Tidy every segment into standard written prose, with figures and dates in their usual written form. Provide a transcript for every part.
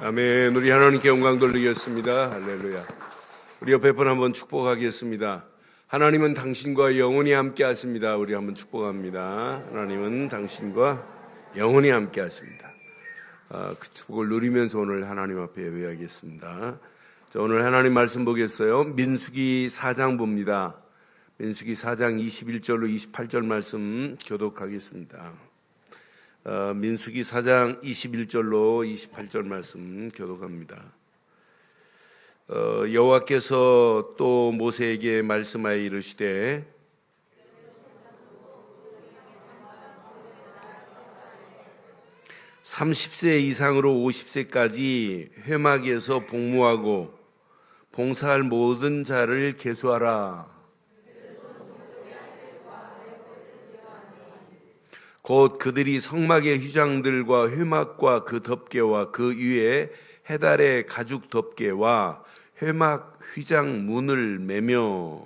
아멘. 우리 하나님께 영광 돌리겠습니다. 할렐루야. 우리 옆에 분 한번 축복하겠습니다. 하나님은 당신과 영원히 함께 하십니다. 우리 한번 축복합니다. 하나님은 당신과 영원히 함께 하십니다. 그 축복을 누리면서 오늘 하나님 앞에 예배하겠습니다. 자, 오늘 하나님 말씀 보겠어요. 민수기 4장 봅니다. 민수기 4장 21절로 28절 말씀 교독하겠습니다. 민수기 4장 21절로 28절 말씀 교독합니다. 여호와께서 또 모세에게 말씀하여 이르시되 (30세) 이상으로 (50세까지) 회막에서 복무하고 봉사할 모든 자를 계수하라. 곧 그들이 성막의 휘장들과 회막과 그 덮개와 그 위에 해달의 가죽 덮개와 회막 휘장 문을 매며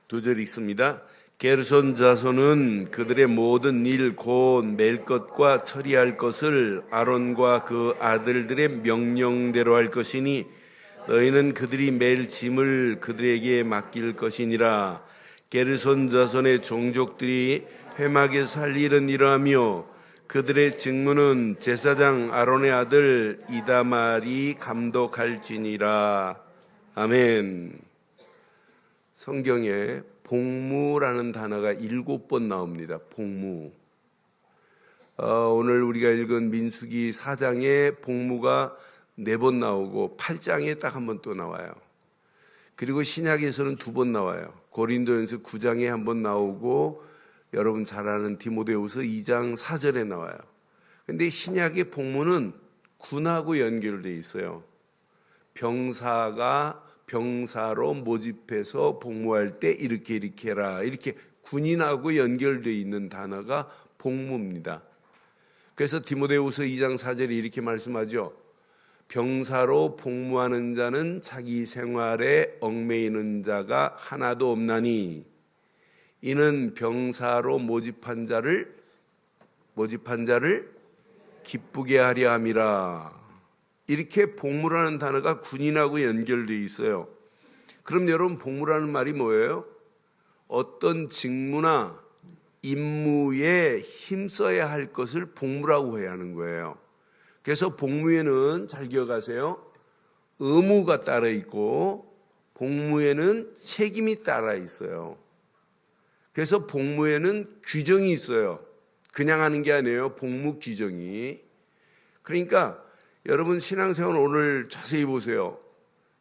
두 절 읽습니다. 게르손 자손은 그들의 모든 일 곧 맬 것과 처리할 것을 아론과 그 아들들의 명령대로 할 것이니 너희는 그들이 맬 짐을 그들에게 맡길 것이니라. 게르손 자손의 종족들이 회막에서 할 일은 이러하며 그들의 직무는 제사장 아론의 아들 이다말이 감독할지니라. 아멘. 성경에 복무라는 단어가 7번 나옵니다. 복무. 오늘 우리가 읽은 민수기 4장에 복무가 4번 나오고 8장에 딱 한 번 또 나와요. 그리고 신약에서는 2번 나와요. 고린도전서 9장에 한 번 나오고 여러분 잘 아는 디모데후서 2장 4절에 나와요. 근데 신약의 복무는 군하고 연결되어 있어요. 병사로 모집해서 복무할 때 이렇게 해라. 이렇게 군인하고 연결되어 있는 단어가 복무입니다. 그래서 디모데후서 2장 4절에 이렇게 말씀하죠. 병사로 복무하는 자는 자기 생활에 얽매이는 자가 하나도 없나니 이는 병사로 모집한 자를 기쁘게 하려 함이라. 이렇게 복무라는 단어가 군인하고 연결되어 있어요. 그럼 여러분 복무라는 말이 뭐예요? 어떤 직무나 임무에 힘써야 할 것을 복무라고 해야 하는 거예요. 그래서 복무에는 잘 기억하세요. 의무가 따라 있고 복무에는 책임이 따라 있어요. 그래서 복무에는 규정이 있어요. 그냥 하는 게 아니에요. 복무 규정이. 그러니까 여러분 신앙생활 오늘 자세히 보세요.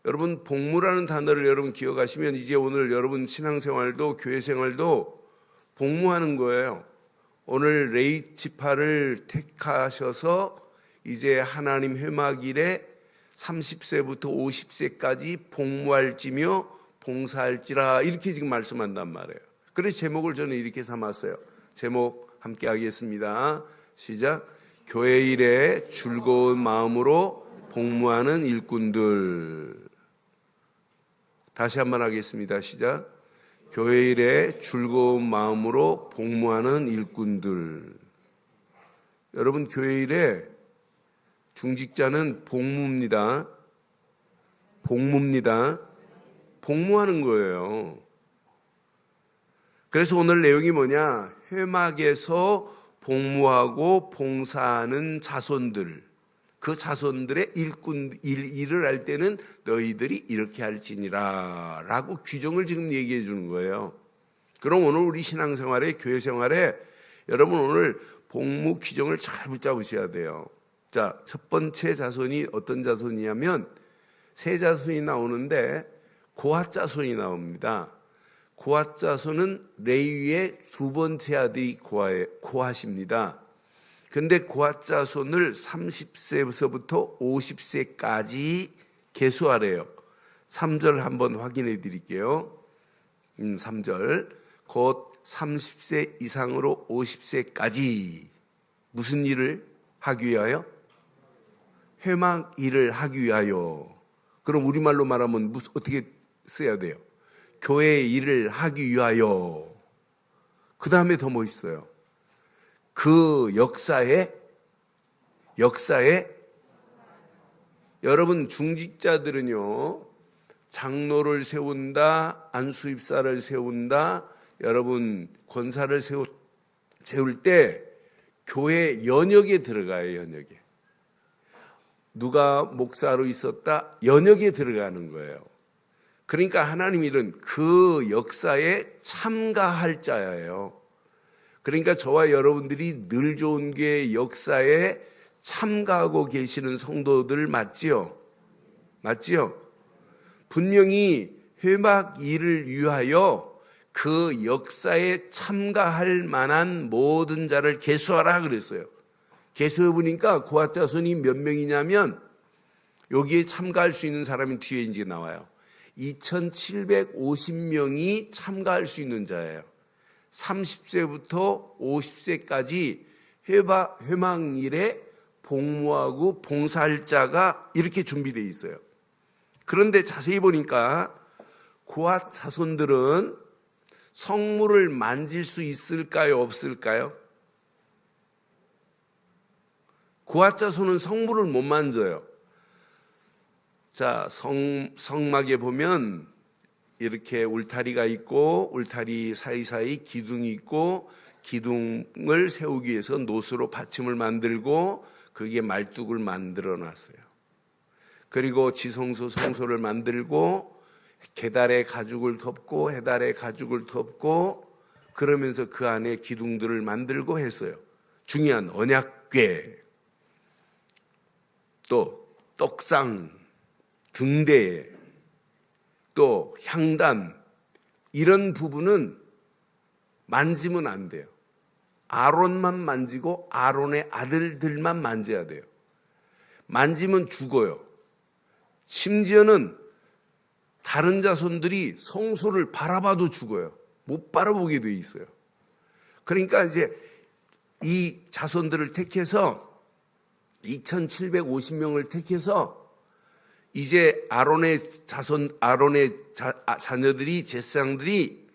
여러분 복무라는 단어를 여러분 기억하시면 이제 오늘 여러분 신앙생활도 교회생활도 복무하는 거예요. 오늘 레이치파를 택하셔서 이제 하나님 회막일에 30세부터 50세까지 복무할지며 봉사할지라 이렇게 지금 말씀한단 말이에요. 그래서 제목을 저는 이렇게 삼았어요. 제목 함께 하겠습니다. 시작. 교회 일에 즐거운 마음으로 복무하는 일꾼들. 다시 한번 하겠습니다. 시작. 교회 일에 즐거운 마음으로 복무하는 일꾼들. 여러분 교회 일에 중직자는 복무입니다. 복무하는 거예요. 그래서 오늘 내용이 뭐냐? 회막에서 복무하고 봉사하는 자손들, 그 자손들의 일을 할 때는 너희들이 이렇게 할지니라 라고 규정을 지금 얘기해 주는 거예요. 그럼 오늘 우리 신앙생활에 교회 생활에 여러분 오늘 복무 규정을 잘 붙잡으셔야 돼요. 자, 첫 번째 자손이 어떤 자손이냐면 세 자손이 나오는데 고핫 자손이 나옵니다. 고핫 자손은 레위의 두 번째 아들이 고핫입니다. 그런데 고핫 자손을 30세부터 50세까지 계수하래요. 3절 한번 확인해 드릴게요. 3절. 곧 30세 이상으로 50세까지 무슨 일을 하기 위하여? 회막 일을 하기 위하여. 그럼 우리말로 말하면 어떻게 써야 돼요? 교회의 일을 하기 위하여. 그 다음에 더 멋있어요. 그 역사에 여러분 중직자들은요, 장로를 세운다, 안수입사를 세운다, 여러분 권사를 세울 때 교회 연역에 들어가요. 연역에. 누가 목사로 있었다, 연역에 들어가는 거예요. 그러니까 하나님 일은 그 역사에 참가할 자예요. 그러니까 저와 여러분들이 늘 좋은 교회 역사에 참가하고 계시는 성도들 맞지요? 맞지요? 분명히 회막 일을 위하여 그 역사에 참가할 만한 모든 자를 계수하라 그랬어요. 계수해 보니까 고아자손이 몇 명이냐면 여기에 참가할 수 있는 사람이 뒤에 이제 나와요. 2750명이 참가할 수 있는 자예요. 30세부터 50세까지 회막일에 복무하고 봉사할 자가 이렇게 준비되어 있어요. 그런데 자세히 보니까 고아 자손들은 성물을 만질 수 있을까요? 없을까요? 고아 자손은 성물을 못 만져요. 자, 성막에 보면 이렇게 울타리가 있고 울타리 사이사이 기둥이 있고 기둥을 세우기 위해서 노수로 받침을 만들고 거기에 말뚝을 만들어 놨어요. 그리고 지성소 성소를 만들고 계달에 가죽을 덮고 해달에 가죽을 덮고 그러면서 그 안에 기둥들을 만들고 했어요. 중요한 언약궤, 또 떡상, 등대, 또 향단, 이런 부분은 만지면 안 돼요. 아론만 만지고 아론의 아들들만 만져야 돼요. 만지면 죽어요. 심지어는 다른 자손들이 성소를 바라봐도 죽어요. 못 바라보게 돼 있어요. 그러니까 이제 이 자손들을 택해서 2750명을 택해서 이제 아론의 자녀들이, 제사장들이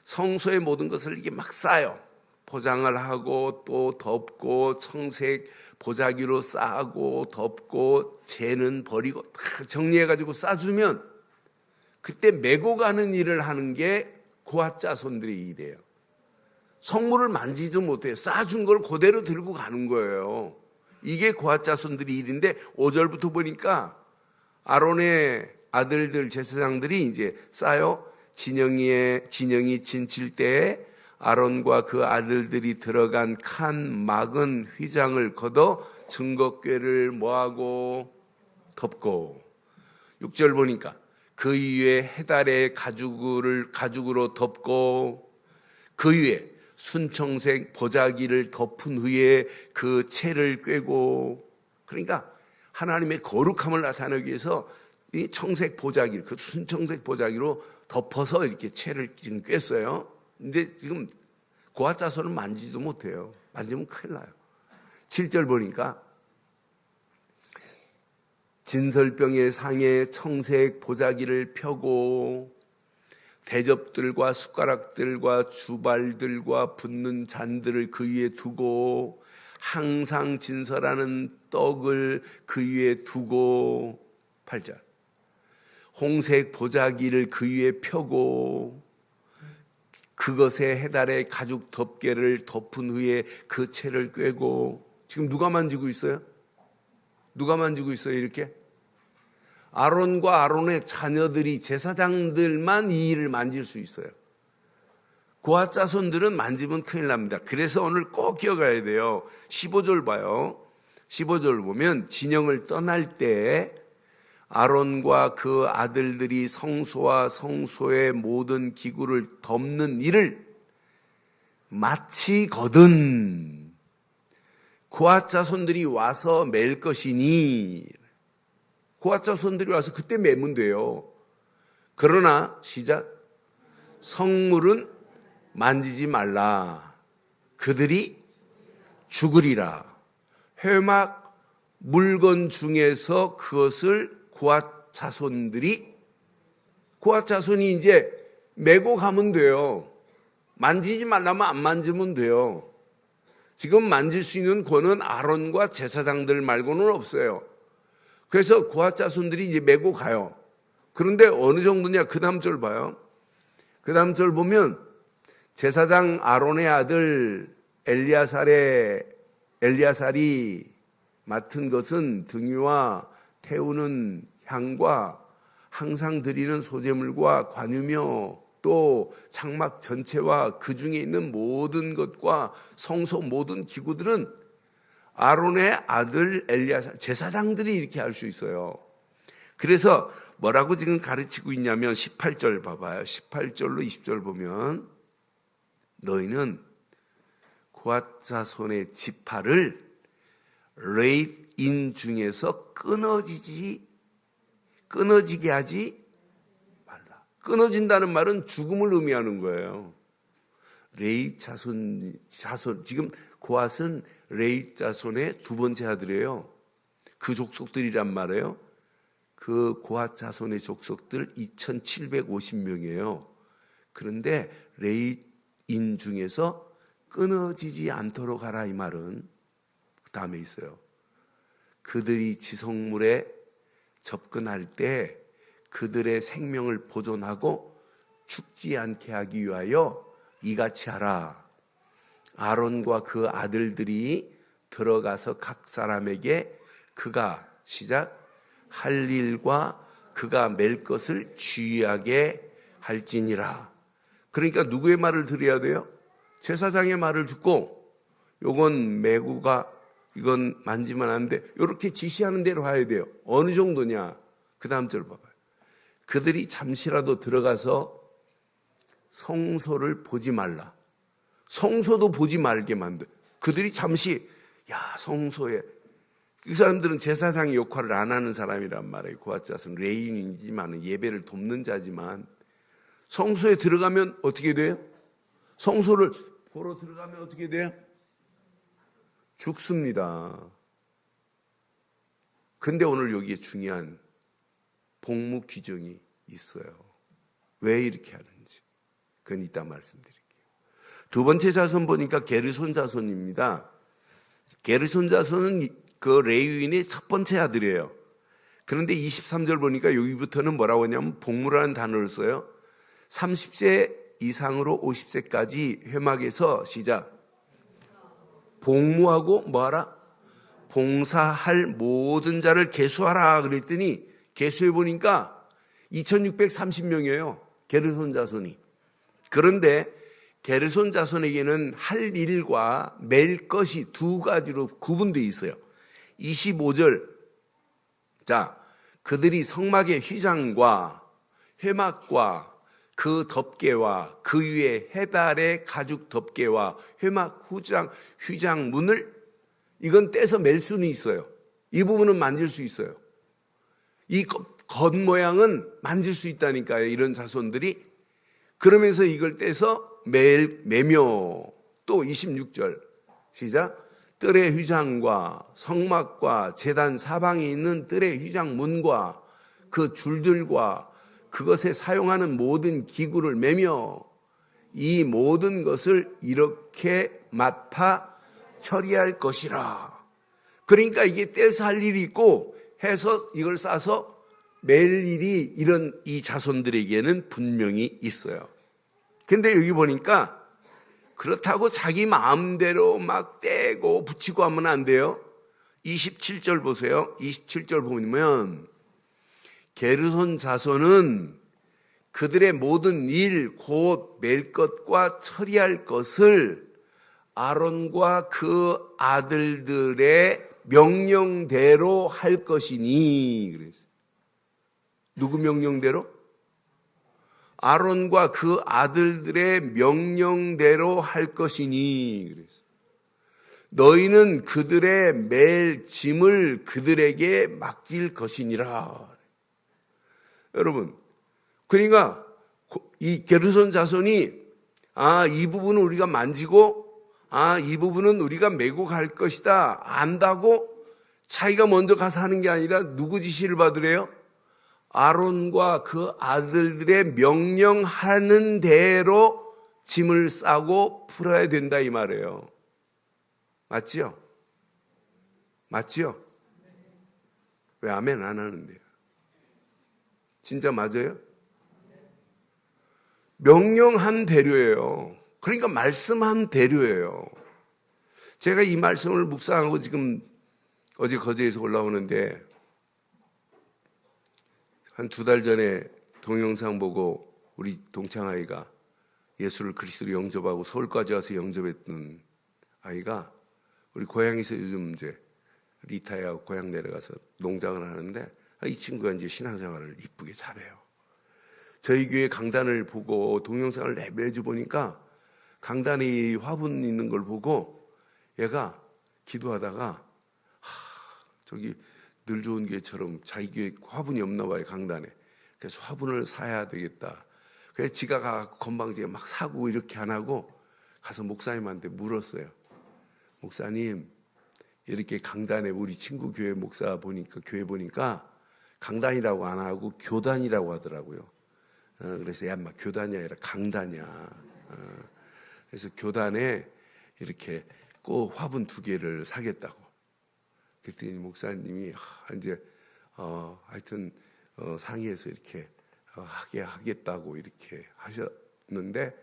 성소의 모든 것을 이게 막 싸요. 포장을 하고 또 덮고 청색 보자기로 싸고 덮고 재는 버리고 다 정리해가지고 싸주면 그때 메고 가는 일을 하는 게 고앗 자손들의 일이에요. 성물을 만지지도 못해요. 싸준 걸 그대로 들고 가는 거예요. 이게 고앗 자손들의 일인데 5절부터 보니까 아론의 아들들 제사장들이 이제 싸요. 진영이 진칠 때에 아론과 그 아들들이 들어간 칸 막은 휘장을 걷어 증거궤를 뭐하고 덮고 6절 보니까 그 위에 해달의 가죽으로 덮고 그 위에 순청색 보자기를 덮은 후에 그 채를 꿰고 그러니까 하나님의 거룩함을 나타내기 위해서 이 청색 보자기, 그 순청색 보자기로 덮어서 이렇게 채를 지금 꿰어요. 근데 지금 고앗 자손은 만지지도 못해요. 만지면 큰일 나요. 7절 보니까 진설병의 상에 청색 보자기를 펴고 대접들과 숟가락들과 주발들과 붓는 잔들을 그 위에 두고 항상 진설하는 떡을 그 위에 두고 8절 홍색 보자기를 그 위에 펴고 그것에 해달의 가죽 덮개를 덮은 후에 그 채를 꿰고 지금 누가 만지고 있어요? 누가 만지고 있어요? 이렇게 아론과 아론의 자녀들이 제사장들만 이 일을 만질 수 있어요. 고앗 자손들은 만지면 큰일 납니다. 그래서 오늘 꼭 기억해야 돼요. 15절 봐요. 15절 보면 진영을 떠날 때 아론과 그 아들들이 성소와 성소의 모든 기구를 덮는 일을 마치거든 고앗 자손들이 와서 맬 것이니 고앗 자손들이 와서 그때 매면 돼요. 그러나 시작 성물은 만지지 말라. 그들이 죽으리라. 회막 물건 중에서 그것을 고앗 자손들이 고앗 자손이 이제 메고 가면 돼요. 만지지 말라면 안 만지면 돼요. 지금 만질 수 있는 권은 아론과 제사장들 말고는 없어요. 그래서 고앗 자손들이 이제 메고 가요. 그런데 어느 정도냐? 그 다음 절 봐요. 그 다음 절 보면 제사장 아론의 아들 엘리야살이 맡은 것은 등유와 태우는 향과 항상 드리는 소제물과 관유며 또 장막 전체와 그 중에 있는 모든 것과 성소 모든 기구들은 아론의 아들 엘리야살 제사장들이 이렇게 할 수 있어요. 그래서 뭐라고 지금 가르치고 있냐면 18절 봐봐요. 18절로 20절 보면 너희는 고앗 자손의 지파를 레이인 중에서 끊어지게 하지 말라. 끊어진다는 말은 죽음을 의미하는 거예요. 레이 자손 지금 고앗은 레이 자손의 두 번째 아들이에요. 그 족속들이란 말이에요. 그 고앗 자손의 족속들 2750명이에요. 그런데 레이인 중에서 끊어지지 않도록 하라 이 말은 그 다음에 있어요. 그들이 지성물에 접근할 때 그들의 생명을 보존하고 죽지 않게 하기 위하여 이같이 하라. 아론과 그 아들들이 들어가서 각 사람에게 그가 시작 할 일과 그가 맬 것을 주의하게 할지니라. 그러니까 누구의 말을 들어야 돼요? 제사장의 말을 듣고 요건 매구가 이건 만지면 안 돼. 이렇게 지시하는 대로 해야 돼요. 어느 정도냐? 그 다음 절 봐봐요. 그들이 잠시라도 들어가서 성소를 보지 말라. 성소도 보지 말게 만들. 그들이 잠시 성소에 그 사람들은 제사장의 역할을 안 하는 사람이란 말이에요. 고앗 자손 레인이지만 예배를 돕는 자지만 성소에 들어가면 어떻게 돼요? 성소를 보러 들어가면 어떻게 돼요? 죽습니다. 근데 오늘 여기에 중요한 복무 규정이 있어요. 왜 이렇게 하는지. 그건 이따 말씀드릴게요. 두 번째 자손 보니까 게르손 자손입니다. 게르손 자손은 그 레위인의 첫 번째 아들이에요. 그런데 23절 보니까 여기부터는 뭐라고 하냐면 복무라는 단어를 써요. 30세 이상으로 50세까지 회막에서 시작. 복무하고 뭐하라? 봉사할 모든 자를 계수하라 그랬더니 계수해 보니까 2630명이에요. 게르손 자손이. 그런데 게르손 자손에게는 할 일과 맬 것이 두 가지로 구분되어 있어요. 25절. 자, 그들이 성막의 휘장과 회막과 그 덮개와 그 위에 해달의 가죽 덮개와 회막 휘장문을 이건 떼서 맬 수는 있어요. 이 부분은 만질 수 있어요. 이 겉모양은 만질 수 있다니까요. 이런 자손들이. 그러면서 이걸 떼서 매며 또 26절 시작. 뜰의 휘장과 성막과 제단 사방에 있는 뜰의 휘장문과 그 줄들과 그것에 사용하는 모든 기구를 매며 이 모든 것을 이렇게 맡아 처리할 것이라. 그러니까 이게 떼서 할 일이 있고 해서 이걸 싸서 맬 일이 이런 이 자손들에게는 분명히 있어요. 근데 여기 보니까 그렇다고 자기 마음대로 막 떼고 붙이고 하면 안 돼요. 27절 보세요. 27절 보면 게르손 자손은 그들의 모든 일, 곧 맬 것과 처리할 것을 아론과 그 아들들의 명령대로 할 것이니 그랬어요. 누구 명령대로? 아론과 그 아들들의 명령대로 할 것이니 그랬어요. 너희는 그들의 맬 짐을 그들에게 맡길 것이니라. 여러분, 그러니까 이 게르손 자손이 이 부분은 우리가 만지고 이 부분은 우리가 메고 갈 것이다 안다고 자기가 먼저 가서 하는 게 아니라 누구 지시를 받으래요? 아론과 그 아들들의 명령하는 대로 짐을 싸고 풀어야 된다 이 말이에요. 맞지요? 맞지요? 왜 아멘 안 하는데요? 진짜 맞아요? 명령한 대로예요. 그러니까 말씀한 대로예요. 제가 이 말씀을 묵상하고 지금 어제 거제에서 올라오는데 한 2달 전에 동영상 보고 우리 동창아이가 예수를 그리스도로 영접하고 서울까지 와서 영접했던 아이가 우리 고향에서 요즘 이제 리타이어하고 고향 내려가서 농장을 하는데 이 친구가 이제 신앙생활을 이쁘게 잘해요. 저희 교회 강단을 보고 동영상을 매주 보니까 강단에 이 화분 있는 걸 보고 얘가 기도하다가 저기 늘 좋은 교회처럼 자기 교회 화분이 없나 봐요, 강단에. 그래서 화분을 사야 되겠다. 그래서 지가 가서 건방지게 막 사고 이렇게 안 하고 가서 목사님한테 물었어요. 목사님, 이렇게 강단에 우리 친구 교회 목사 보니까 교회 보니까 강단이라고 안 하고 교단이라고 하더라고요. 그래서 야, 막 교단이 아니라 강단이야. 그래서 교단에 이렇게 꼭 화분 2개를 사겠다고. 그랬더니 목사님이 이제 하여튼 상의해서 이렇게 하게 하겠다고 이렇게 하셨는데,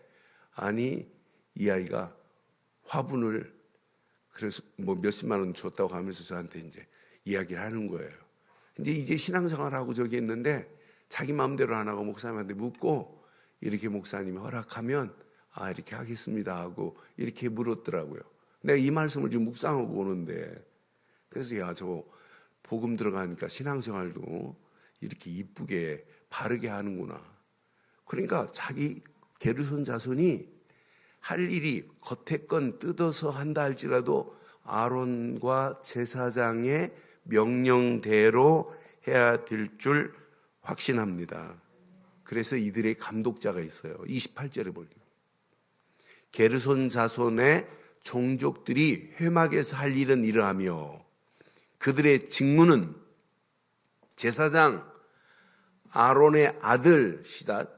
아니 이 아이가 화분을 그래서 뭐 몇십만 원 줬다고 하면서 저한테 이제 이야기를 하는 거예요. 이제 신앙생활하고 저기 했는데 자기 마음대로 안 하고 목사님한테 묻고 이렇게 목사님이 허락하면 이렇게 하겠습니다 하고 이렇게 물었더라고요. 내가 이 말씀을 지금 묵상하고 오는데, 그래서 야, 저 복음 들어가니까 신앙생활도 이렇게 이쁘게 바르게 하는구나. 그러니까 자기 게르손 자손이 할 일이 겉에 건 뜯어서 한다 할지라도 아론과 제사장의 명령대로 해야 될 줄 확신합니다. 그래서 이들의 감독자가 있어요. 28절에 보니까 게르손 자손의 종족들이 회막에서 할 일은 이러하며 그들의 직무는 제사장 아론의 아들 시닷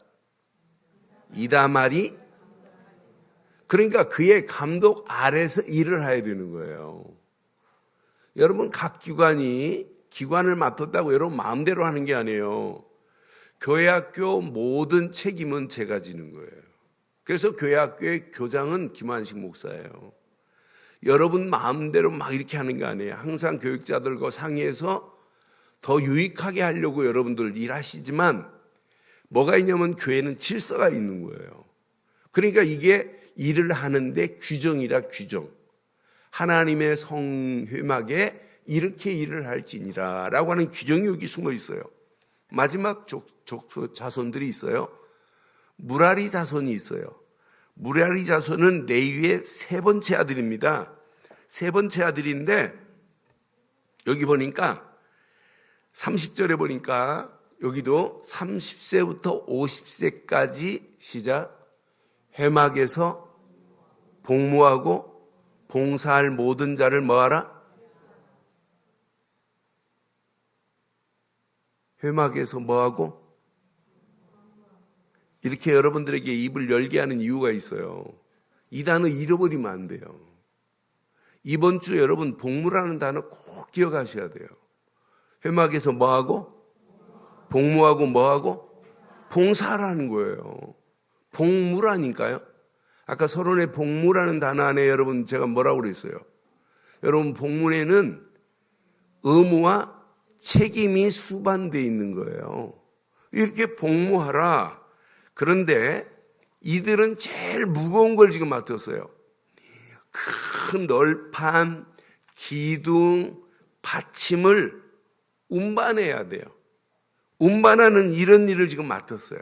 이다말이, 그러니까 그의 감독 아래서 일을 해야 되는 거예요. 여러분, 각 기관을 맡았다고 여러분 마음대로 하는 게 아니에요. 교회학교 모든 책임은 제가 지는 거예요. 그래서 교회학교의 교장은 김한식 목사예요. 여러분 마음대로 막 이렇게 하는 게 아니에요. 항상 교육자들과 상의해서 더 유익하게 하려고 여러분들 일하시지만 뭐가 있냐면 교회는 질서가 있는 거예요. 그러니까 이게 일을 하는데 규정이라 규정. 하나님의 성회막에 이렇게 일을 할지니라 라고 하는 규정이 여기 숨어 있어요. 마지막 자손들이 있어요. 무라리 자손이 있어요. 무라리 자손은 레위의 3번째 아들입니다. 3번째 아들인데 여기 보니까 30절에 보니까 여기도 30세부터 50세까지 시작 회막에서 복무하고 봉사할 모든 자를 뭐하라? 회막에서 뭐하고? 이렇게 여러분들에게 입을 열게 하는 이유가 있어요. 이 단어 잃어버리면 안 돼요. 이번 주 여러분 복무라는 단어 꼭 기억하셔야 돼요. 회막에서 뭐하고? 복무하고 뭐하고? 봉사라는 거예요. 복무라니까요. 아까 서론에 복무라는 단어 안에 여러분 제가 뭐라고 그랬어요? 여러분 복무에는 의무와 책임이 수반되어 있는 거예요. 이렇게 복무하라. 그런데 이들은 제일 무거운 걸 지금 맡았어요. 큰 널판, 기둥, 받침을 운반해야 돼요. 운반하는 이런 일을 지금 맡았어요.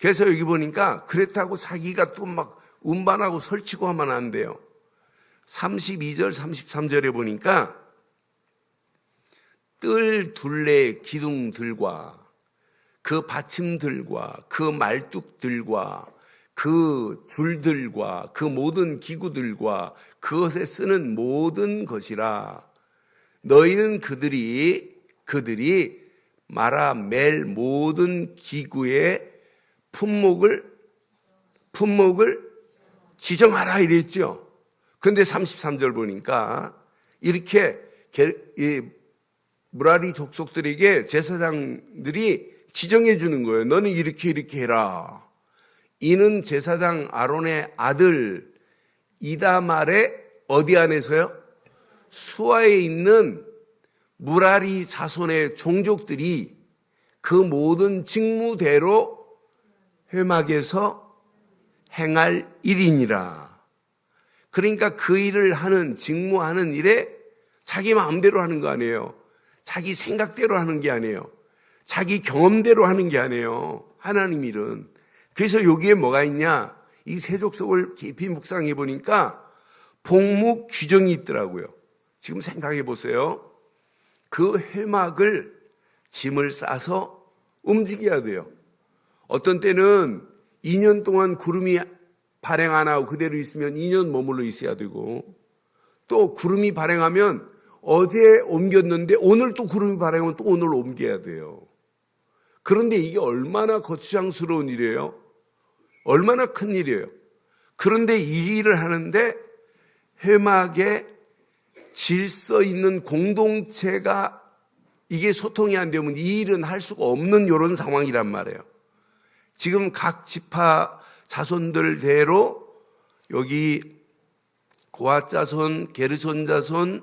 그래서 여기 보니까 그렇다고 자기가 또 막 운반하고 설치고 하면 안 돼요. 32절, 33절에 보니까 뜰 둘레 기둥들과 그 받침들과 그 말뚝들과 그 줄들과 그 모든 기구들과 그것에 쓰는 모든 것이라 너희는 그들이 말아 맬 모든 기구의 품목을 지정하라 이랬죠. 그런데 33절 보니까 이렇게 무라리 족속들에게 제사장들이 지정해 주는 거예요. 너는 이렇게 해라. 이는 제사장 아론의 아들 이다말의 어디 안에서요? 수하에 있는 무라리 자손의 종족들이 그 모든 직무대로 회막에서 행할 일이니라. 그러니까 그 일을 하는, 직무하는 일에 자기 마음대로 하는 거 아니에요. 자기 생각대로 하는 게 아니에요. 자기 경험대로 하는 게 아니에요. 하나님 일은. 그래서 여기에 뭐가 있냐? 이 세족속을 깊이 묵상해 보니까 복무 규정이 있더라고요. 지금 생각해 보세요. 그 회막을 짐을 싸서 움직여야 돼요. 어떤 때는 2년 동안 구름이 발행 안 하고 그대로 있으면 2년 머물러 있어야 되고, 또 구름이 발행하면 어제 옮겼는데 오늘 또 구름이 발행하면 또 오늘 옮겨야 돼요. 그런데 이게 얼마나 거추장스러운 일이에요. 얼마나 큰 일이에요. 그런데 이 일을 하는데 회막에 질서 있는 공동체가 이게 소통이 안 되면 이 일은 할 수가 없는 이런 상황이란 말이에요. 지금 각 지파 자손들대로 여기 고핫 자손, 게르손 자손,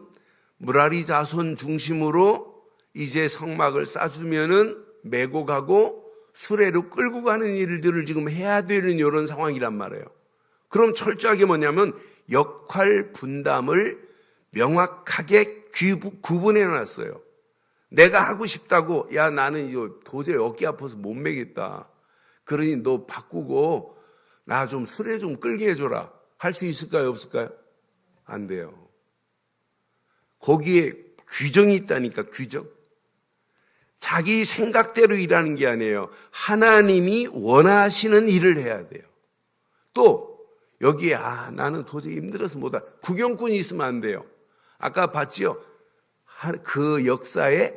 무라리 자손 중심으로 이제 성막을 싸주면은 메고 가고 수레로 끌고 가는 일들을 지금 해야 되는 이런 상황이란 말이에요. 그럼 철저하게 뭐냐면 역할 분담을 명확하게 구분해 놨어요. 내가 하고 싶다고, 야 나는 이거 도저히 어깨 아파서 못 매겠다. 그러니 너 바꾸고 나 좀 수레 좀 끌게 해줘라. 할 수 있을까요? 없을까요? 안 돼요. 거기에 규정이 있다니까, 규정. 자기 생각대로 일하는 게 아니에요. 하나님이 원하시는 일을 해야 돼요. 또 여기에 나는 도저히 힘들어서 못하. 구경꾼이 있으면 안 돼요. 아까 봤지요? 그 역사에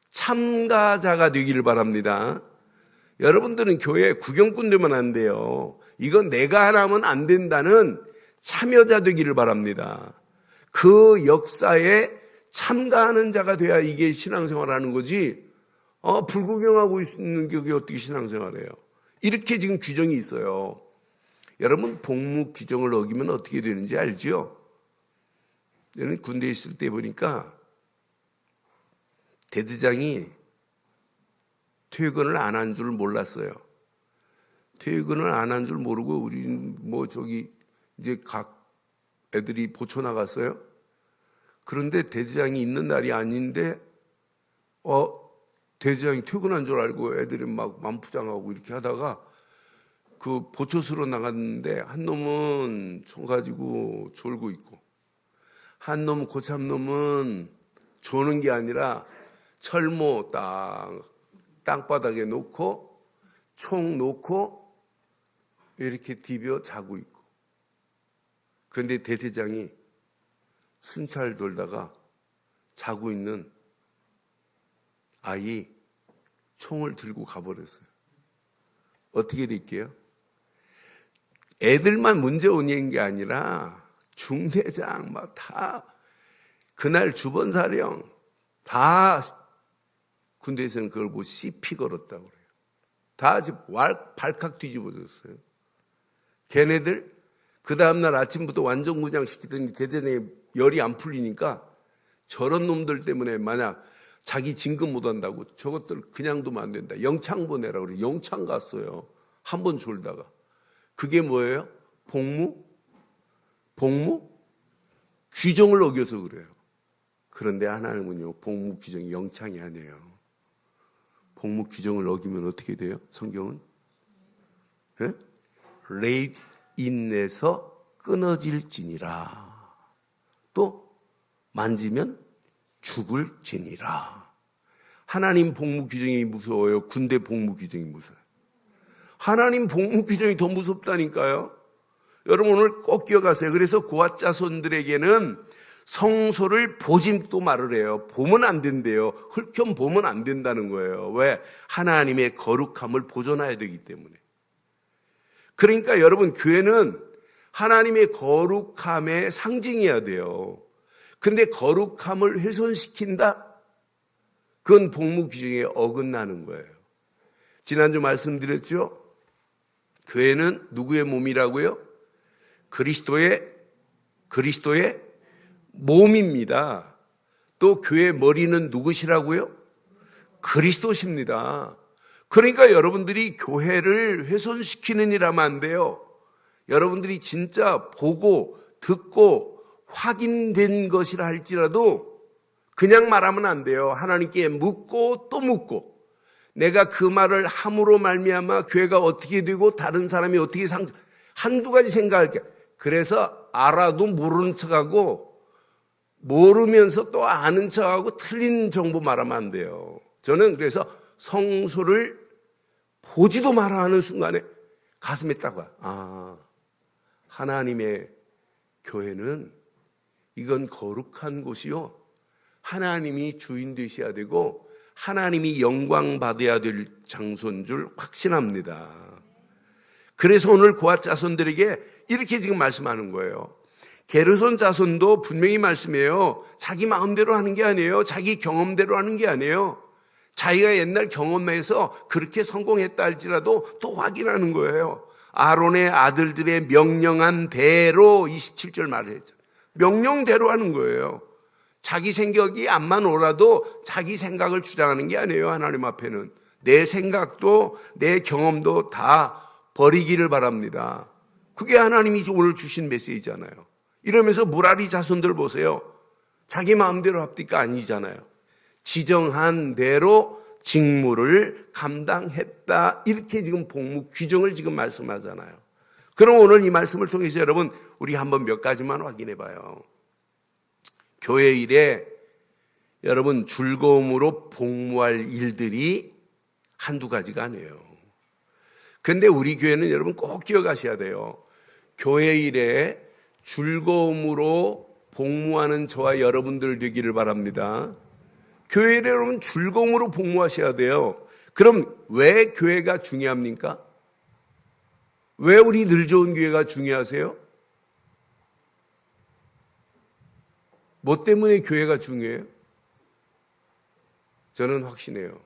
참가자가 되기를 바랍니다. 여러분들은 교회에 구경꾼 되면 안 돼요. 이건 내가 하라면 안 된다는 참여자 되기를 바랍니다. 그 역사에 참가하는 자가 돼야 이게 신앙생활하는 거지. 불구경하고 있는 게 어떻게 신앙생활해요? 이렇게 지금 규정이 있어요. 여러분 복무 규정을 어기면 어떻게 되는지 알죠? 저는 군대에 있을 때 보니까 대대장이 퇴근을 안 한 줄 몰랐어요. 퇴근을 안 한 줄 모르고 우리는 이제 각 애들이 보초 나갔어요. 그런데 대대장이 있는 날이 아닌데 대대장이 퇴근한 줄 알고 애들이 막 만푸장하고 이렇게 하다가 그 보초수로 나갔는데 한 놈은 총 가지고 졸고 있고, 한 놈은 고참놈은 조는 게 아니라 철모 땅바닥에 놓고 총 놓고 이렇게 디벼 자고 있고, 그런데 대대장이 순찰 돌다가 자고 있는 아이 총을 들고 가버렸어요. 어떻게 될게요? 애들만 문제 오는 게 아니라 중대장 막 다 그날 주번사령 다 군대에서는 그걸 보고 CP 걸었다고 그래요. 다 발칵 뒤집어졌어요. 걔네들 그 다음날 아침부터 완전 무장시키더니 대대장이 열이 안 풀리니까 저런 놈들 때문에 만약 자기 진급 못한다고 저것들 그냥 두면 안 된다. 영창 보내라고 그래요. 영창 갔어요. 한 번 졸다가. 그게 뭐예요? 복무? 규정을 어겨서 그래요. 그런데 하나님은요, 복무 규정이 영창이 아니에요. 복무 규정을 어기면 어떻게 돼요? 성경은? 레이 인에서 끊어질지니라. 또 만지면 죽을지니라. 하나님 복무 규정이 무서워요? 군대 복무 규정이 무서워요? 하나님 복무 규정이 더 무섭다니까요. 여러분 오늘 꼭 기억하세요. 그래서 고핫 자손들에게는 성소를 보지 또 말을 해요. 보면 안 된대요. 흙좀 보면 안 된다는 거예요. 왜? 하나님의 거룩함을 보존해야 되기 때문에. 그러니까 여러분, 교회는 하나님의 거룩함의 상징이어야 돼요. 근데 거룩함을 훼손시킨다? 그건 복무 규정에 어긋나는 거예요. 지난주 말씀드렸죠? 교회는 누구의 몸이라고요? 그리스도의 몸입니다. 또 교회 머리는 누구시라고요? 그리스도십니다. 그러니까 여러분들이 교회를 훼손시키는 일 하면 안 돼요. 여러분들이 진짜 보고 듣고 확인된 것이라 할지라도 그냥 말하면 안 돼요. 하나님께 묻고 또 묻고, 내가 그 말을 함으로 말미암아 교회가 어떻게 되고 다른 사람이 어떻게 한두 가지 생각할게. 그래서 알아도 모르는 척하고 모르면서 또 아는 척하고 틀린 정보 말하면 안 돼요. 저는 그래서 성소를 보지도 마라 하는 순간에 가슴에 딱 와. 하나님의 교회는 이건 거룩한 곳이요, 하나님이 주인 되셔야 되고 하나님이 영광 받아야 될 장소인 줄 확신합니다. 그래서 오늘 고앗 자손들에게 이렇게 지금 말씀하는 거예요. 게르손 자손도 분명히 말씀해요. 자기 마음대로 하는 게 아니에요. 자기 경험대로 하는 게 아니에요. 자기가 옛날 경험에서 그렇게 성공했다 할지라도 또 확인하는 거예요. 아론의 아들들의 명령한 대로 27절 말을 했죠. 명령대로 하는 거예요. 자기 생각이 안만 오라도 자기 생각을 주장하는 게 아니에요. 하나님 앞에는 내 생각도 내 경험도 다 버리기를 바랍니다. 그게 하나님이 오늘 주신 메시지잖아요. 이러면서 무라리 자손들 보세요. 자기 마음대로 합니까? 아니잖아요. 지정한 대로 직무를 감당했다, 이렇게 지금 복무 규정을 지금 말씀하잖아요. 그럼 오늘 이 말씀을 통해서 여러분, 우리 한번 몇 가지만 확인해 봐요. 교회 일에 여러분 즐거움으로 복무할 일들이 한두 가지가 아니에요. 근데 우리 교회는 여러분 꼭 기억하셔야 돼요. 교회 일에 즐거움으로 복무하는 저와 여러분들 되기를 바랍니다. 교회 일에 여러분 즐거움으로 복무하셔야 돼요. 그럼 왜 교회가 중요합니까? 왜 우리 늘 좋은 교회가 중요하세요? 뭐 때문에 교회가 중요해요? 저는 확신해요.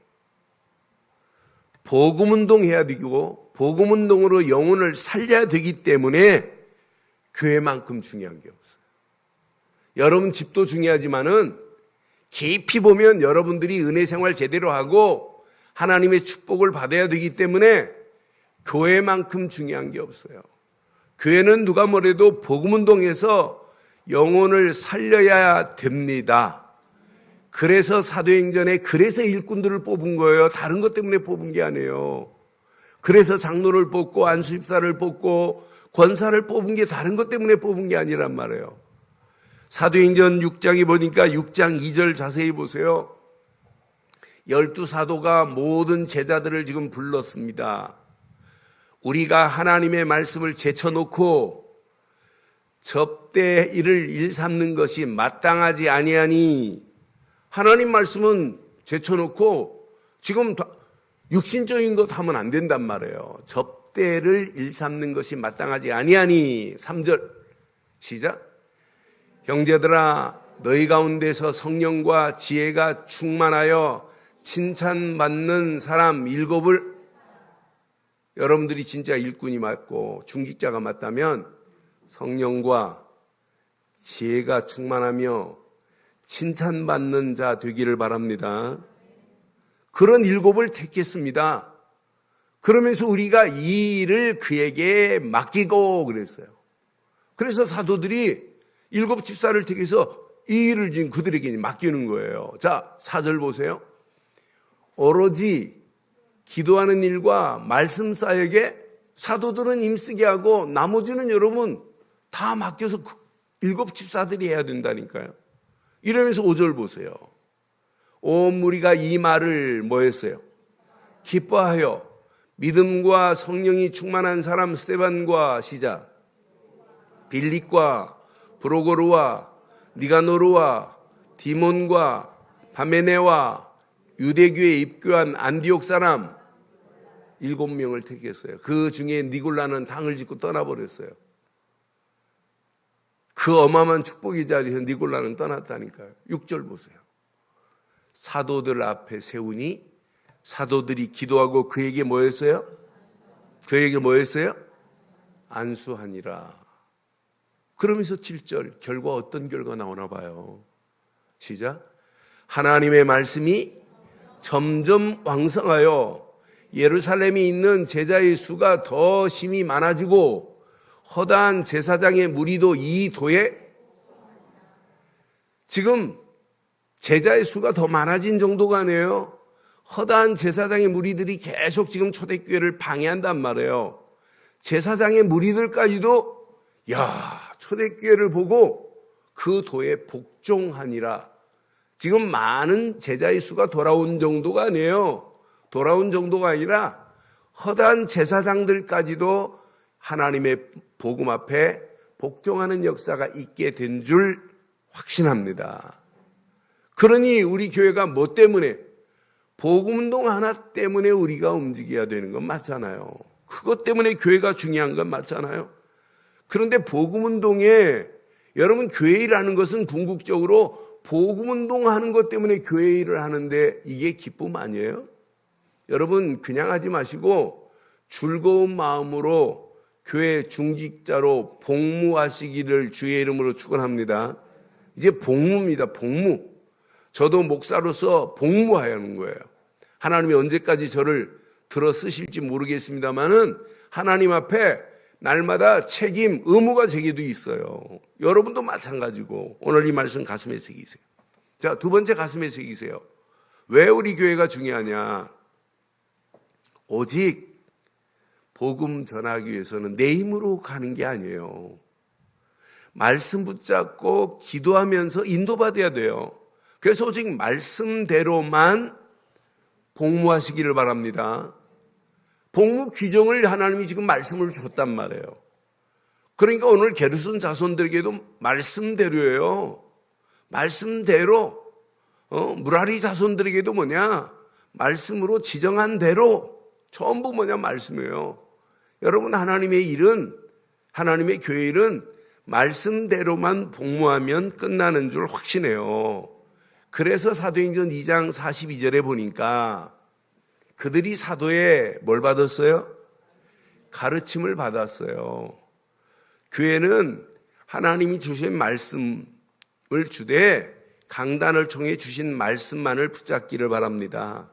복음운동 해야 되고 복음운동으로 영혼을 살려야 되기 때문에 교회만큼 중요한 게 없어요. 여러분 집도 중요하지만은 깊이 보면 여러분들이 은혜 생활 제대로 하고 하나님의 축복을 받아야 되기 때문에 교회만큼 중요한 게 없어요. 교회는 누가 뭐래도 복음운동에서 영혼을 살려야 됩니다. 그래서 사도행전에 그래서 일꾼들을 뽑은 거예요. 다른 것 때문에 뽑은 게 아니에요. 그래서 장로를 뽑고 안수집사를 뽑고 권사를 뽑은 게 다른 것 때문에 뽑은 게 아니란 말이에요. 사도행전 6장에 보니까 6장 2절 자세히 보세요. 12사도가 모든 제자들을 지금 불렀습니다. 우리가 하나님의 말씀을 제쳐놓고 접대 일을 일삼는 것이 마땅하지 아니하니, 하나님 말씀은 제쳐놓고 지금 육신적인 것 하면 안 된단 말이에요. 접대를 일삼는 것이 마땅하지 아니하니. 3절 시작. 형제들아, 너희 가운데서 성령과 지혜가 충만하여 칭찬받는 사람 7을, 여러분들이 진짜 일꾼이 맞고 중직자가 맞다면 성령과 지혜가 충만하며 칭찬받는 자 되기를 바랍니다. 그런 7을 택했습니다. 그러면서 우리가 이 일을 그에게 맡기고 그랬어요. 그래서 사도들이 7 집사를 택해서 이 일을 지금 그들에게 맡기는 거예요. 자, 4절 보세요. 오로지 기도하는 일과 말씀 사역에 사도들은 힘쓰게 하고 나머지는 여러분 다 맡겨서 7 집사들이 해야 된다니까요. 이러면서 5절 보세요. 온 무리가 이 말을 뭐 했어요? 기뻐하여 믿음과 성령이 충만한 사람 스데반과 시작, 빌립과 브로고르와 니가노르와 디몬과 바메네와 유대교에 입교한 안디옥 사람 7명을 택했어요. 그 중에 니골라는 당을 짓고 떠나버렸어요. 그 어마어마한 축복의 자리에서 니골라는 떠났다니까요. 6절 보세요. 사도들 앞에 세우니 사도들이 기도하고 그에게 뭐 했어요? 그에게 뭐 했어요? 안수하니라. 그러면서 7절 결과 어떤 결과 나오나 봐요. 시작. 하나님의 말씀이 점점 왕성하여 예루살렘에 있는 제자의 수가 더 심히 많아지고 허다한 제사장의 무리도 이 도에 지금 제자의 수가 더 많아진 정도가 아니에요. 허다한 제사장의 무리들이 계속 지금 초대교회를 방해한단 말이에요. 제사장의 무리들까지도 초대교회를 보고 그 도에 복종하니라. 지금 많은 제자의 수가 돌아온 정도가 아니에요. 돌아온 정도가 아니라 허다한 제사장들까지도 하나님의 복음 앞에 복종하는 역사가 있게 된 줄 확신합니다. 그러니 우리 교회가 뭐 때문에? 복음운동 하나 때문에 우리가 움직여야 되는 건 맞잖아요. 그것 때문에 교회가 중요한 건 맞잖아요. 그런데 복음운동에 여러분 교회 일하는 것은 궁극적으로 복음운동 하는 것 때문에 교회 일을 하는데 이게 기쁨 아니에요? 여러분 그냥 하지 마시고 즐거운 마음으로 교회 중직자로 복무하시기를 주의 이름으로 축원합니다. 이제 복무입니다. 복무. 저도 목사로서 복무하는 거예요. 하나님이 언제까지 저를 들어 쓰실지 모르겠습니다만은 하나님 앞에 날마다 책임, 의무가 제게도 있어요. 여러분도 마찬가지고 오늘 이 말씀 가슴에 새기세요. 자, 두 번째 가슴에 새기세요. 왜 우리 교회가 중요하냐? 오직 복음 전하기 위해서는 내 힘으로 가는 게 아니에요. 말씀 붙잡고 기도하면서 인도받아야 돼요. 그래서 오직 말씀대로만 복무하시기를 바랍니다. 복무 규정을 하나님이 지금 말씀을 줬단 말이에요. 그러니까 오늘 게르손 자손들에게도 말씀대로예요. 말씀대로 무라리 자손들에게도 뭐냐? 말씀으로 지정한 대로 전부 뭐냐? 말씀이에요. 여러분 하나님의 일은 하나님의 교회 일은 말씀대로만 복무하면 끝나는 줄 확신해요. 그래서 사도행전 2장 42절에 보니까 그들이 사도에 뭘 받았어요? 가르침을 받았어요. 교회는 하나님이 주신 말씀을 주되 강단을 통해 주신 말씀만을 붙잡기를 바랍니다.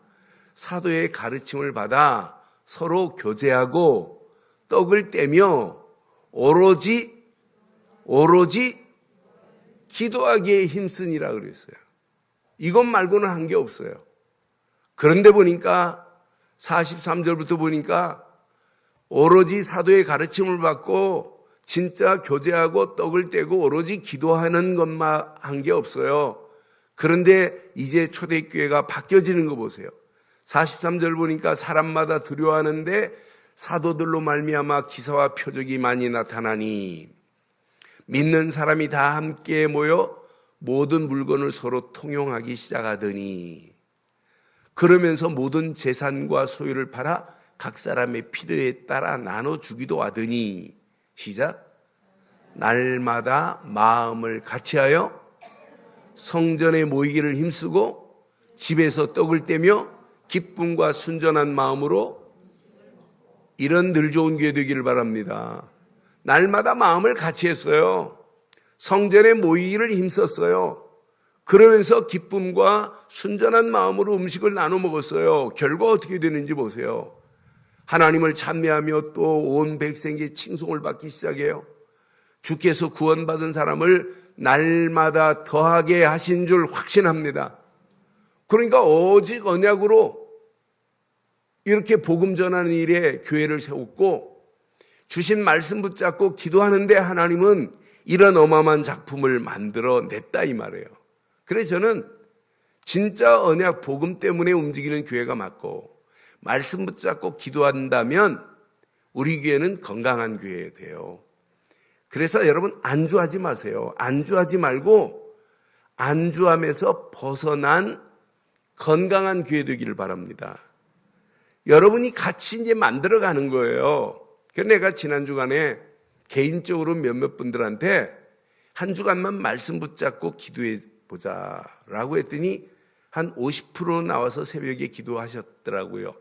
사도의 가르침을 받아 서로 교제하고 떡을 떼며 오로지 기도하기에 힘쓰니라 그랬어요. 이것 말고는 한 게 없어요. 그런데 보니까 43절부터 보니까 오로지 사도의 가르침을 받고 진짜 교제하고 떡을 떼고 오로지 기도하는 것만 한 게 없어요. 그런데 이제 초대교회가 바뀌어지는 거 보세요. 43절 보니까 사람마다 두려워하는데 사도들로 말미암아 기사와 표적이 많이 나타나니 믿는 사람이 다 함께 모여 모든 물건을 서로 통용하기 시작하더니 그러면서 모든 재산과 소유를 팔아 각 사람의 필요에 따라 나눠주기도 하더니 시작. 날마다 마음을 같이하여 성전에 모이기를 힘쓰고 집에서 떡을 떼며 기쁨과 순전한 마음으로 이런 늘 좋은 교회 되기를 바랍니다. 날마다 마음을 같이 했어요. 성전에 모이기를 힘썼어요. 그러면서 기쁨과 순전한 마음으로 음식을 나눠 먹었어요. 결과 어떻게 되는지 보세요. 하나님을 찬미하며 또 온 백성에게 칭송을 받기 시작해요. 주께서 구원받은 사람을 날마다 더하게 하신 줄 확신합니다. 그러니까 오직 언약으로 이렇게 복음 전하는 일에 교회를 세웠고 주신 말씀 붙잡고 기도하는데 하나님은 이런 어마어마한 작품을 만들어 냈다 이 말이에요. 그래서 저는 진짜 언약 복음 때문에 움직이는 교회가 맞고 말씀 붙잡고 기도한다면 우리 교회는 건강한 교회가 돼요. 그래서 여러분 안주하지 마세요. 안주하지 말고 안주함에서 벗어난 건강한 교회 되기를 바랍니다. 여러분이 같이 이제 만들어가는 거예요. 그래서 내가 지난 주간에 개인적으로 몇몇 분들한테 한 주간만 말씀 붙잡고 기도해 보자라고 했더니 한 50% 나와서 새벽에 기도하셨더라고요.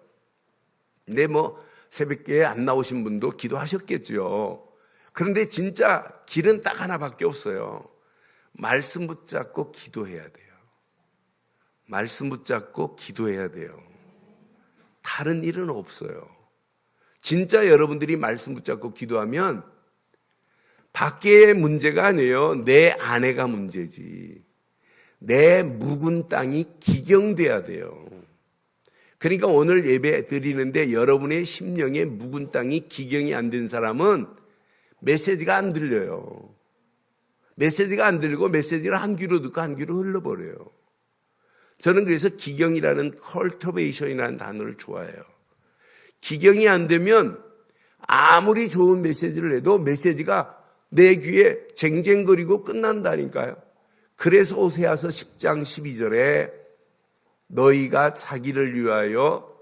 근데 뭐 새벽에 안 나오신 분도 기도하셨겠죠. 그런데 진짜 길은 딱 하나밖에 없어요. 말씀 붙잡고 기도해야 돼요. 말씀 붙잡고 기도해야 돼요. 다른 일은 없어요. 진짜 여러분들이 말씀 붙잡고 기도하면 밖의 문제가 아니에요. 내 안에가 문제지. 내 묵은 땅이 기경돼야 돼요. 그러니까 오늘 예배 드리는데 여러분의 심령에 묵은 땅이 기경이 안 된 사람은 메시지가 안 들려요. 메시지가 안 들리고 메시지를 한 귀로 듣고 한 귀로 흘러버려요. 저는 그래서 기경이라는 cultivation이라는 단어를 좋아해요. 기경이 안 되면 아무리 좋은 메시지를 해도 메시지가 내 귀에 쟁쟁거리고 끝난다니까요. 그래서 호세아서 10장 12절에 너희가 자기를 위하여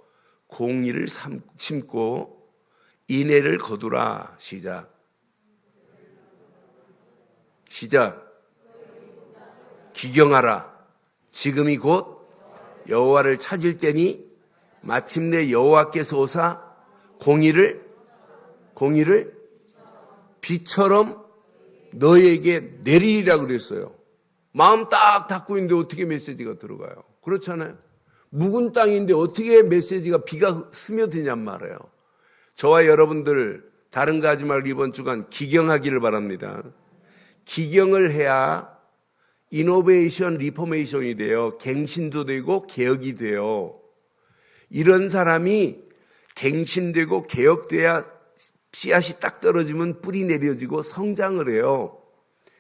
공의를 심고 인애를 거두라. 시작. 기경하라. 지금이 곧 여호와를 찾을 때니 마침내 여호와께서 오사 공의를 비처럼 너희에게 내리리라고 그랬어요. 마음 딱 닫고 있는데 어떻게 메시지가 들어가요? 그렇잖아요. 묵은 땅인데 어떻게 메시지가 비가 스며드냔 말이에요. 저와 여러분들 다른 거 하지 말고 이번 주간 기경하기를 바랍니다. 기경을 해야 이노베이션, 리포메이션이 돼요. 갱신도 되고 개혁이 돼요. 이런 사람이 갱신되고 개혁돼야 씨앗이 딱 떨어지면 뿌리 내려지고 성장을 해요.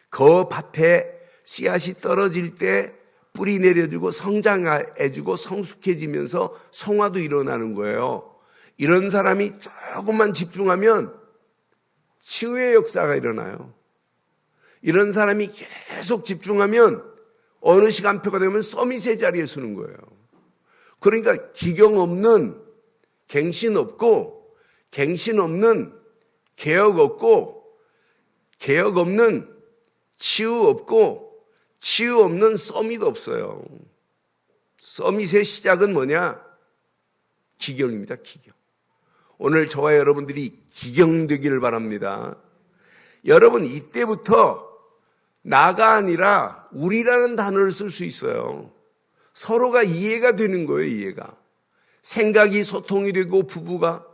그 밭에 씨앗이 떨어질 때 뿌리 내려지고 성장해주고 성숙해지면서 성화도 일어나는 거예요. 이런 사람이 조금만 집중하면 치유의 역사가 일어나요. 이런 사람이 계속 집중하면 어느 시간표가 되면 서밋의 자리에 서는 거예요. 그러니까 기경 없는 갱신 없고 갱신 없는 개혁 없고 개혁 없는 치유 없고 치유 없는 서밋 없어요. 서밋의 시작은 뭐냐? 기경입니다. 기경. 오늘 저와 여러분들이 기경되기를 바랍니다. 여러분 이때부터 나가 아니라 우리라는 단어를 쓸 수 있어요. 서로가 이해가 되는 거예요. 이해가. 생각이 소통이 되고 부부가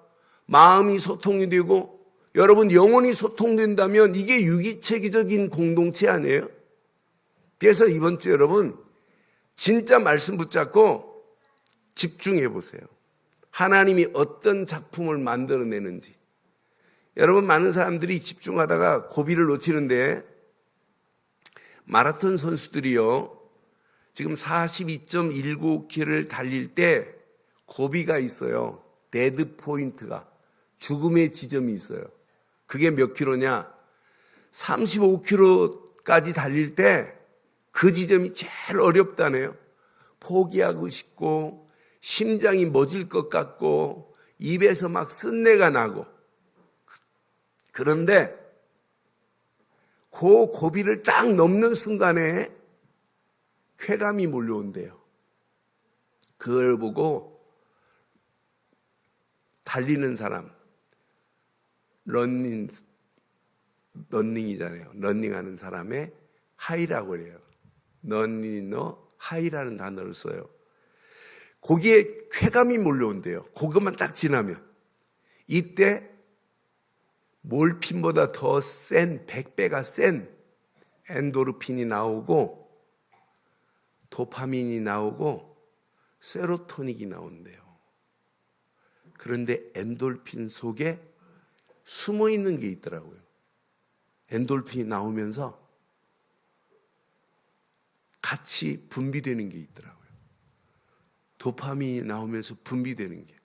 마음이 소통이 되고 여러분 영혼이 소통된다면 이게 유기체계적인 공동체 아니에요? 그래서 이번 주 여러분 진짜 말씀 붙잡고 집중해 보세요. 하나님이 어떤 작품을 만들어내는지. 여러분 많은 사람들이 집중하다가 고비를 놓치는데 마라톤 선수들이요. 지금 42.195km를 달릴 때 고비가 있어요. 데드 포인트가. 죽음의 지점이 있어요. 그게 몇 킬로냐? 35km까지 달릴 때 그 지점이 제일 어렵다네요. 포기하고 싶고 심장이 멎을 것 같고 입에서 막 쓴내가 나고 그런데 그 고비를 딱 넘는 순간에 쾌감이 몰려온대요. 그걸 보고 달리는 사람, 런닝이잖아요. 런닝하는 사람의 하이라고 해요. 런닝너 하이라는 단어를 써요. 거기에 쾌감이 몰려온대요. 그것만 딱 지나면. 이때 몰핀보다 더 센, 100배가 센 엔도르핀이 나오고 도파민이 나오고 세로토닉이 나온대요. 그런데 엔돌핀 속에 숨어 있는 게 있더라고요. 엔돌핀이 나오면서 같이 분비되는 게 있더라고요. 도파민이 나오면서 분비되는 게.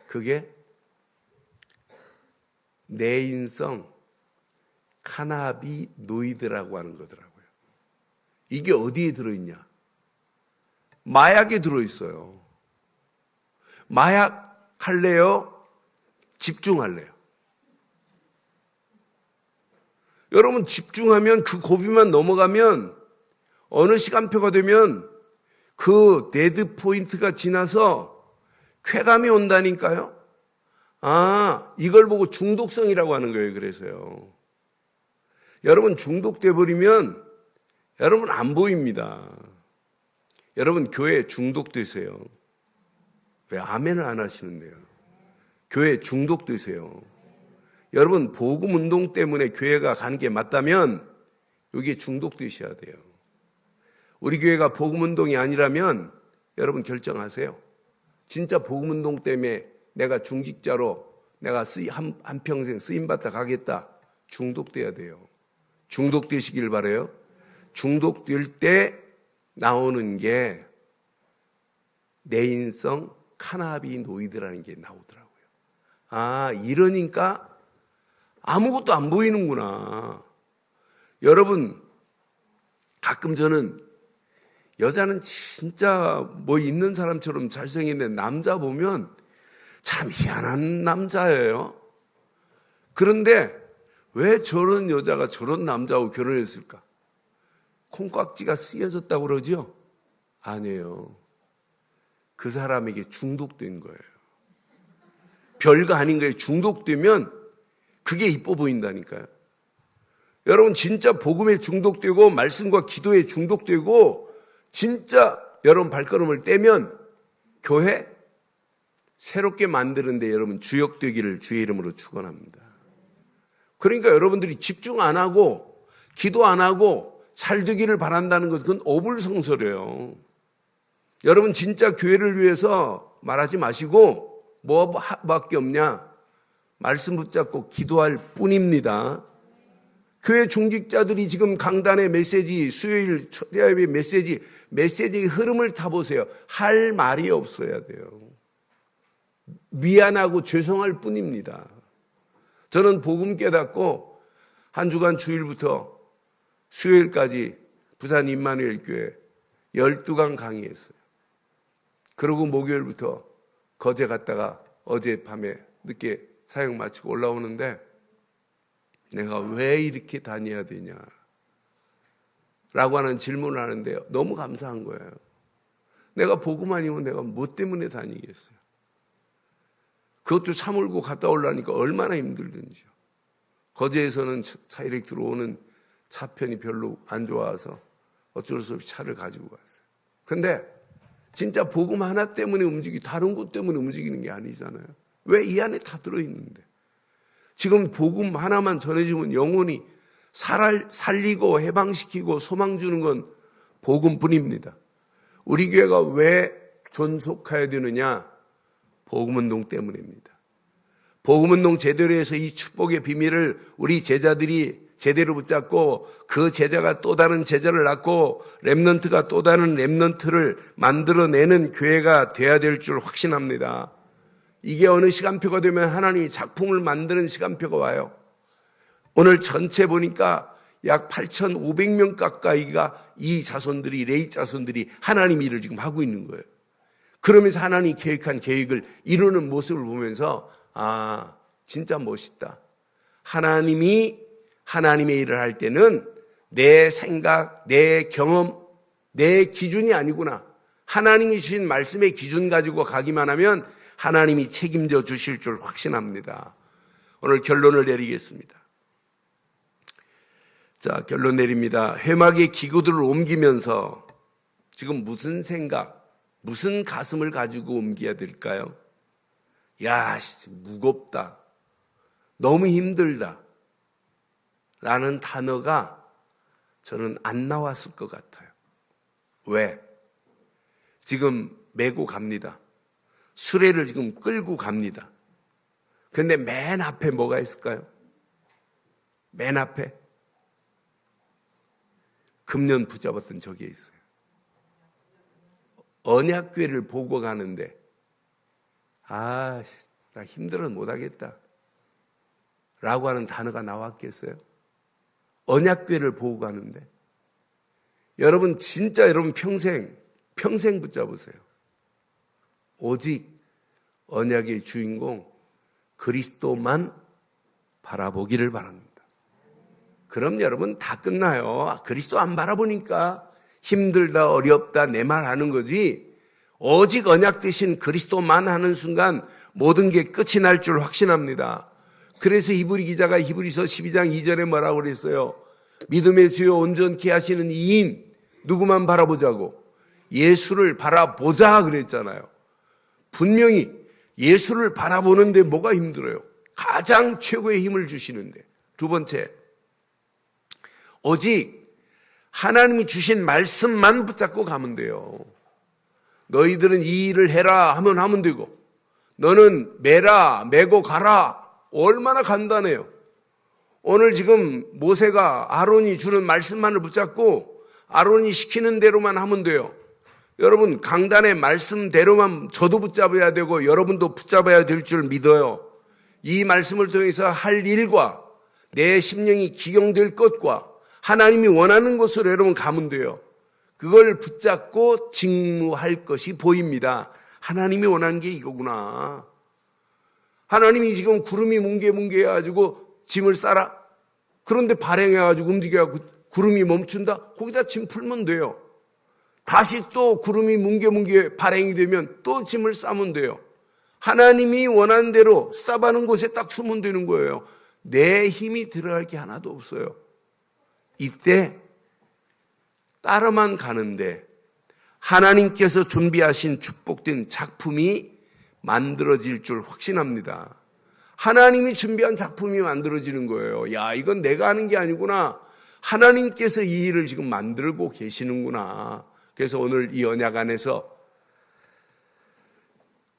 그게 내인성 카나비노이드라고 하는 거더라고요. 이게 어디에 들어있냐? 마약에 들어있어요. 마약 할래요? 집중할래요? 여러분, 집중하면 그 고비만 넘어가면 어느 시간표가 되면 그 데드 포인트가 지나서 쾌감이 온다니까요. 이걸 보고 중독성이라고 하는 거예요. 그래서요. 여러분, 중독돼 버리면 여러분 안 보입니다. 여러분, 교회에 중독되세요. 왜 아멘을 안 하시는데요? 교회에 중독되세요. 여러분, 복음 운동 때문에 교회가 가는 게 맞다면 여기에 중독되셔야 돼요. 우리 교회가 복음 운동이 아니라면 여러분 결정하세요. 진짜 복음 운동 때문에 내가 중직자로 내가 한평생 쓰임받다 가겠다. 중독돼야 돼요. 중독되시길 바라요. 중독될 때 나오는 게 내인성 카나비노이드라는 게 나오더라고요. 이러니까 아무것도 안 보이는구나. 여러분, 가끔 저는 여자는 진짜 뭐 있는 사람처럼 잘생겼는데 남자 보면 참 희한한 남자예요. 그런데 왜 저런 여자가 저런 남자하고 결혼했을까? 콩깍지가 쓰여졌다고 그러죠? 아니에요. 그 사람에게 중독된 거예요. 별거 아닌 거에 중독되면 그게 이뻐 보인다니까요. 여러분, 진짜 복음에 중독되고 말씀과 기도에 중독되고 진짜 여러분 발걸음을 떼면 교회 새롭게 만드는데 여러분 주역되기를 주의 이름으로 축원합니다. 그러니까 여러분들이 집중 안 하고 기도 안 하고 잘 되기를 바란다는 것은 어불성설이에요. 여러분, 진짜 교회를 위해서 말하지 마시고 뭐밖에 없냐? 말씀 붙잡고 기도할 뿐입니다. 교회 중직자들이 지금 강단의 메시지, 수요일 초대예배 메시지의 흐름을 타보세요. 할 말이 없어야 돼요. 미안하고 죄송할 뿐입니다. 저는 복음 깨닫고 한 주간 주일부터 수요일까지 부산 임마누엘 교회 12강 강의했어요. 그리고 목요일부터 거제 갔다가 어젯밤에 늦게 사역 마치고 올라오는데 내가 왜 이렇게 다녀야 되냐 라고 하는 질문을 하는데요. 너무 감사한 거예요. 내가 복음 아니면 내가 뭐 때문에 다니겠어요? 그것도 차 몰고 갔다 오려니까 얼마나 힘들든지요. 거제에서는 차 이렇게 들어오는 차편이 별로 안 좋아서 어쩔 수 없이 차를 가지고 갔어요. 근데 진짜 복음 하나 때문에 다른 것 때문에 움직이는 게 아니잖아요. 왜? 이 안에 다 들어있는데. 지금 복음 하나만 전해주면 영혼이 살리고 해방시키고 소망 주는 건 복음뿐입니다. 우리 교회가 왜 존속해야 되느냐? 복음운동 때문입니다. 복음운동 제대로 해서 이 축복의 비밀을 우리 제자들이 제대로 붙잡고 그 제자가 또 다른 제자를 낳고 렘넌트가 또 다른 렘넌트를 만들어내는 교회가 돼야 될 줄 확신합니다. 이게 어느 시간표가 되면 하나님이 작품을 만드는 시간표가 와요. 오늘 전체 보니까 약 8,500명 가까이가 이 자손들이, 레위 자손들이 하나님 일을 지금 하고 있는 거예요. 그러면서 하나님이 계획한 계획을 이루는 모습을 보면서 진짜 멋있다. 하나님이 하나님의 일을 할 때는 내 생각, 내 경험, 내 기준이 아니구나. 하나님이 주신 말씀의 기준 가지고 가기만 하면 하나님이 책임져 주실 줄 확신합니다. 오늘 결론을 내리겠습니다. 자, 결론 내립니다. 회막의 기구들을 옮기면서 지금 무슨 생각, 무슨 가슴을 가지고 옮겨야 될까요? 야, 무겁다. 너무 힘들다. 라는 단어가 저는 안 나왔을 것 같아요. 왜? 지금 메고 갑니다. 수레를 지금 끌고 갑니다. 그런데 맨 앞에 뭐가 있을까요? 맨 앞에 금년 붙잡았던 저게 있어요. 언약궤를 보고 가는데 나 힘들어 못하겠다 라고 하는 단어가 나왔겠어요? 언약궤를 보고 가는데 여러분 진짜 여러분 평생 붙잡으세요. 오직 언약의 주인공 그리스도만 바라보기를 바랍니다. 그럼 여러분 다 끝나요. 그리스도 안 바라보니까 힘들다 어렵다 내 말 하는 거지. 오직 언약 되신 그리스도만 하는 순간 모든 게 끝이 날 줄 확신합니다. 그래서 히브리 기자가 히브리서 12장 2절에 뭐라고 그랬어요? 믿음의 주요 온전케 하시는 이인 누구만 바라보자고? 예수를 바라보자 그랬잖아요. 분명히 예수를 바라보는데 뭐가 힘들어요? 가장 최고의 힘을 주시는데. 두 번째, 오직 하나님이 주신 말씀만 붙잡고 가면 돼요. 너희들은 이 일을 해라 하면 하면 되고, 너는 메고 가라. 얼마나 간단해요. 오늘 지금 모세가 아론이 주는 말씀만을 붙잡고 아론이 시키는 대로만 하면 돼요. 여러분 강단의 말씀대로만 저도 붙잡아야 되고 여러분도 붙잡아야 될 줄 믿어요. 이 말씀을 통해서 할 일과 내 심령이 기경될 것과 하나님이 원하는 곳으로 여러분 가면 돼요. 그걸 붙잡고 직무할 것이 보입니다. 하나님이 원하는 게 이거구나. 하나님이 지금 구름이 뭉게뭉게 해가지고 짐을 싸라. 그런데 발행해가지고 움직여가지고 구름이 멈춘다. 거기다 짐 풀면 돼요. 다시 또 구름이 뭉게뭉게 발행이 되면 또 짐을 싸면 돼요. 하나님이 원하는 대로 스탑하는 곳에 딱 서면 되는 거예요. 내 힘이 들어갈 게 하나도 없어요. 이때 따라만 가는데 하나님께서 준비하신 축복된 작품이 만들어질 줄 확신합니다. 하나님이 준비한 작품이 만들어지는 거예요. 야, 이건 내가 하는 게 아니구나. 하나님께서 이 일을 지금 만들고 계시는구나. 그래서 오늘 이 언약 안에서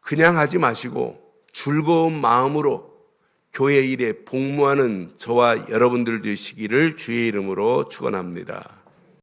그냥 하지 마시고 즐거운 마음으로 교회 일에 복무하는 저와 여러분들 되시기를 주의 이름으로 축원합니다.